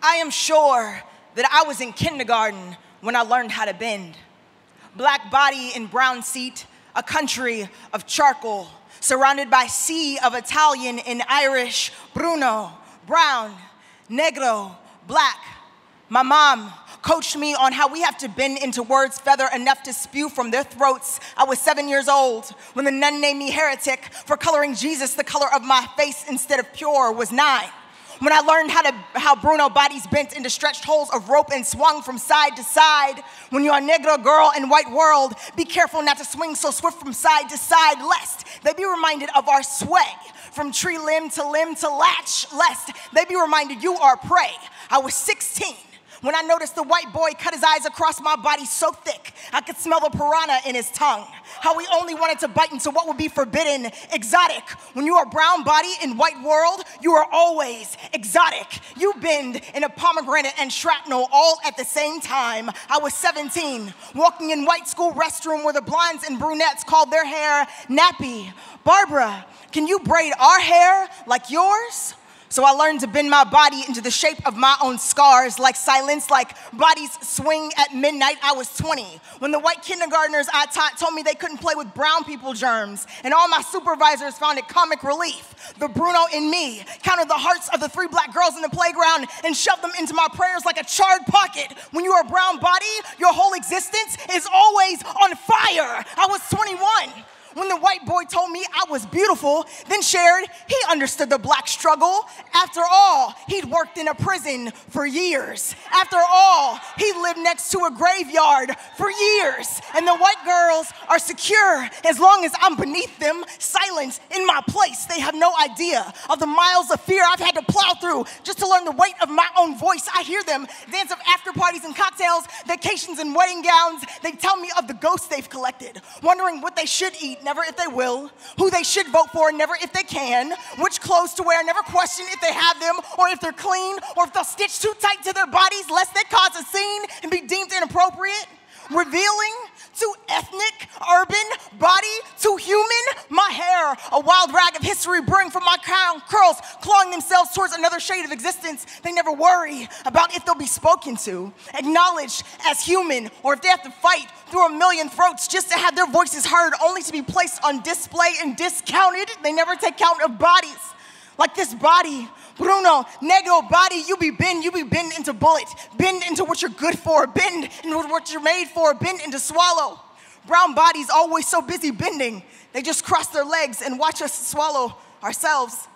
I am sure that I was in kindergarten when I learned how to bend. Black body in brown seat, a country of charcoal, surrounded by sea of Italian and Irish, bruno, brown, negro, black. My mom coached me on how we have to bend into words feather enough to spew from their throats. I was 7 years old when the nun named me heretic for coloring Jesus the color of my face instead of pure was 9. When I learned how Bruno bodies bent into stretched holes of rope and swung from side to side. When you're a negro girl in white world, be careful not to swing so swift from side to side, lest they be reminded of our sway. From tree limb to latch, lest they be reminded you are prey. I was 16 when I noticed the white boy cut his eyes across my body so thick I could smell the piranha in his tongue. How he only wanted to bite into what would be forbidden, exotic. When you are brown body in white world, you are always exotic. You bend in a pomegranate and shrapnel all at the same time. I was 17, walking in white school restroom where the blondes and brunettes called their hair nappy. Barbara, can you braid our hair like yours? So I learned to bend my body into the shape of my own scars, like silence, like bodies swing at midnight. I was 20 when the white kindergartners I taught told me they couldn't play with brown people germs, and all my supervisors found it comic relief. The Bruno in me counted the hearts of the 3 black girls in the playground and shoved them into my prayers like a charred pocket. When you are a brown body, your whole existence is always on fire. I was 21. When the white boy told me I was beautiful, then shared he understood the black struggle. After all, he'd worked in a prison for years. After all, he lived next to a graveyard for years. And the white girls are secure as long as I'm beneath them, silent in my place. They have no idea of the miles of fear I've had to plow through just to learn the weight of my own voice. I hear them dance of after parties and cocktails, vacations and wedding gowns. They tell me of the ghosts they've collected, wondering what they should eat, never if they will, who they should vote for, never if they can, which clothes to wear, never question if they have them, or if they're clean, or if they'll stitch too tight to their bodies lest they cause a scene and be deemed inappropriate. Revealing to ethnic, urban, body to human, my hair, a wild rag of history brewing from my crown curls, clawing themselves towards another shade of existence. They never worry about if they'll be spoken to, acknowledged as human, or if they have to fight through a million throats just to have their voices heard, only to be placed on display and discounted. They never take count of bodies. Like this body, Bruno, negro body, you be bend into bullet, bend into what you're good for, bend into what you're made for, bend into swallow. Brown bodies always so busy bending, they just cross their legs and watch us swallow ourselves.